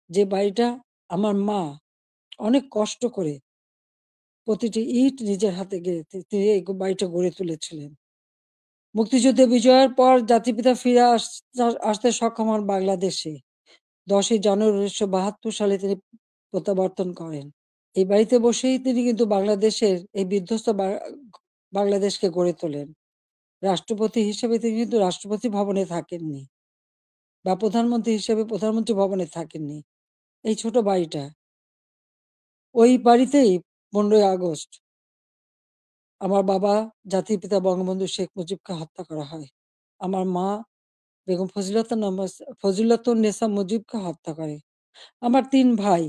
যে বাড়িটা আমার মা অনেক কষ্ট করে প্রতিটি ইট নিজের হাতে গেড়ে তিনি এই বাড়িটা গড়ে তুলেছিলেন। মুক্তিযুদ্ধে বিজয়ের পর জাতিপিতা ফিরে আসতে সক্ষম হন বাংলাদেশে। ১০ই জানুয়ারি ১৯৭২ সালে তিনি প্রত্যাবর্তন করেন। এই বাড়িতে বসেই তিনি কিন্তু বাংলাদেশের এই বিধ্বস্ত বাংলাদেশকে গড়ে তোলেন। রাষ্ট্রপতি হিসেবে তিনি কিন্তু রাষ্ট্রপতি ভবনে থাকেননি বা প্রধানমন্ত্রী হিসেবে প্রধানমন্ত্রী ভবনে থাকেননি। এই ছোট বাড়িটা, ওই বাড়িতেই ১৫ই আগস্ট আমার বাবা জাতির পিতা বঙ্গবন্ধু শেখ মুজিবকে হত্যা করা হয়। আমার মা বেগম ফজিলাতুন্নেছা মুজিবকে হত্যা করে। আমার ৩ ভাই,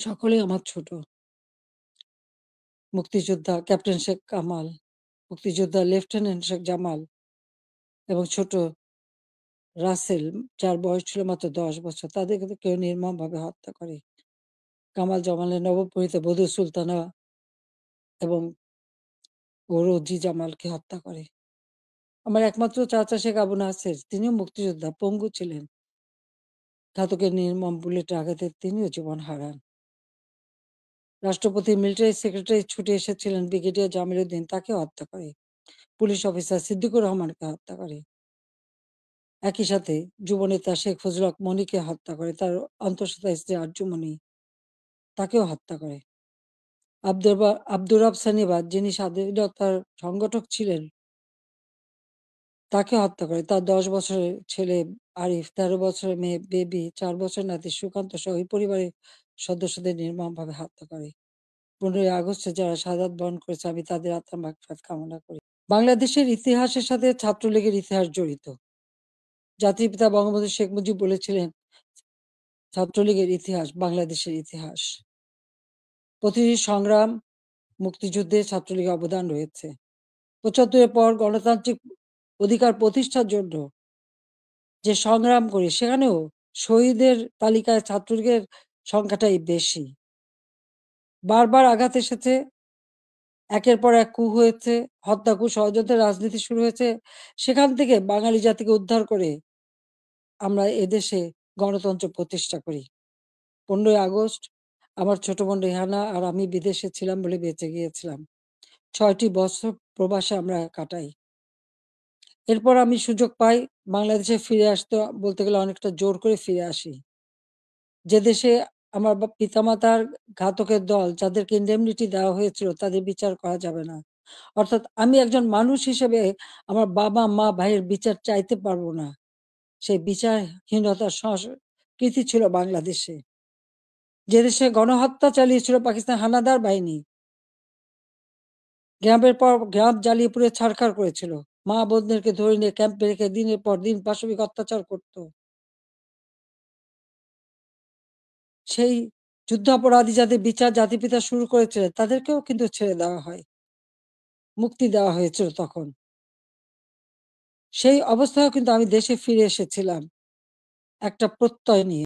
সকলেই আমার ছোট। মুক্তিযোদ্ধা ক্যাপ্টেন শেখ কামাল, মুক্তিযোদ্ধা লেফটেন্যান্ট শেখ জামাল এবং ছোট রাসেল, যার বয়স ছিল মাত্র ১০ বছর। তাদেরকে তো কেউ নির্মমভাবে হত্যা করে। কামাল জামালের নবপরিণীত বধূ সুলতানা এবং রোজি জামালকে হত্যা করে। আমার একমাত্র চাচা শেখ আবু নাসের, তিনিও মুক্তিযোদ্ধা, পঙ্গু ছিলেন। ঘাতকের নির্মম বুলেটের আঘাতে তিনিও জীবন হারান। রাষ্ট্রপতির মিলিটারি সেক্রেটারি ছুটে এসেছিলেন ব্রিগেডিয়ার জামিল উদ্দিন, তাকে হত্যা করে। পুলিশ অফিসার সিদ্দিকুর রহমানকে হত্যা করে। একই সাথে যুবনেতা শেখ ফজলুল হক মনিকে হত্যা করে। তার অন্তঃসত্ত্বা স্ত্রী আরজু মনি, তাকেও হত্যা করে। আব্দুর রব সানিবাদ, যিনি স্বাধীনতার সংগঠক ছিলেন, তাকে হত্যা করে। তার ১০ বছরের ছেলে আরিফ, ১৩ বছরের মেয়ে বেবি, ৪ বছরের নাতি সুকান্ত সহ ওই পরিবারের সদস্যদের নির্মমভাবে হত্যা করে। ১৫ই আগস্টে যারা শাহাদাত বরণ করেছে, আমি তাদের আত্মার মাগফিরাত কামনা করি। বাংলাদেশের ইতিহাসের সাথে ছাত্রলীগের ইতিহাস জড়িত। জাতির পিতা বঙ্গবন্ধু শেখ মুজিব বলেছিলেন, ছাত্রলীগের ইতিহাস বাংলাদেশের ইতিহাস। প্রতিটি সংগ্রাম, মুক্তিযুদ্ধে ছাত্রলীগের অবদান রয়েছে। ৭৫-এর পর গণতান্ত্রিক অধিকার প্রতিষ্ঠার জন্য যে সংগ্রাম করি, সেখানেও শহীদের তালিকায় ছাত্রলীগের সংখ্যাটাই বেশি। বারবার আঘাত এসেছে, একের পর এক কূ হয়েছে, হত্যা, কূ, ষড়যন্ত্রের রাজনীতি শুরু হয়েছে। সেখান থেকে বাঙালি জাতিকে উদ্ধার করে আমরা এদেশে গণতন্ত্র প্রতিষ্ঠা করি। ১৫ই আগস্ট আমার ছোট বোন রেহানা আর আমি বিদেশে ছিলাম বলে বেঁচে গিয়েছিলাম। ৬টি বছর প্রবাসে আমরা কাটাই। এরপর আমি সুযোগ পাই বাংলাদেশে ফিরে আসতে, বলতে গেলে অনেকটা জোর করে ফিরে আসি। যে দেশে আমার পিতামাতার ঘাতকের দল, যাদেরকে ইন্ডেমনিটি দেওয়া হয়েছিল, তাদের বিচার করা যাবে না। অর্থাৎ আমি একজন মানুষ হিসেবে আমার বাবা, মা, ভাইয়ের বিচার চাইতে পারবো না। সেই বিচারহীনতার সংস্কৃতি ছিল বাংলাদেশে। যে দেশে গণহত্যা চালিয়েছিল পাকিস্তান হানাদার বাহিনী, গ্রামের পর গ্রাম জ্বালিয়ে পুড়ে ছারখার করেছিল। মা বোনদেরকে ধরে নিয়ে ক্যাম্পে রেখে দিনের পর দিন পাশবিক অত্যাচার করত। সেই যুদ্ধাপরাধী যাদের বিচার জাতিপিতা শুরু করেছিলেন, তাদেরকেও কিন্তু ছেড়ে দেওয়া হয়, মুক্তি দেওয়া হয়েছিল তখন। সেই অবস্থায়ও কিন্তু আমি দেশে ফিরে এসেছিলাম একটা প্রত্যয় নিয়ে।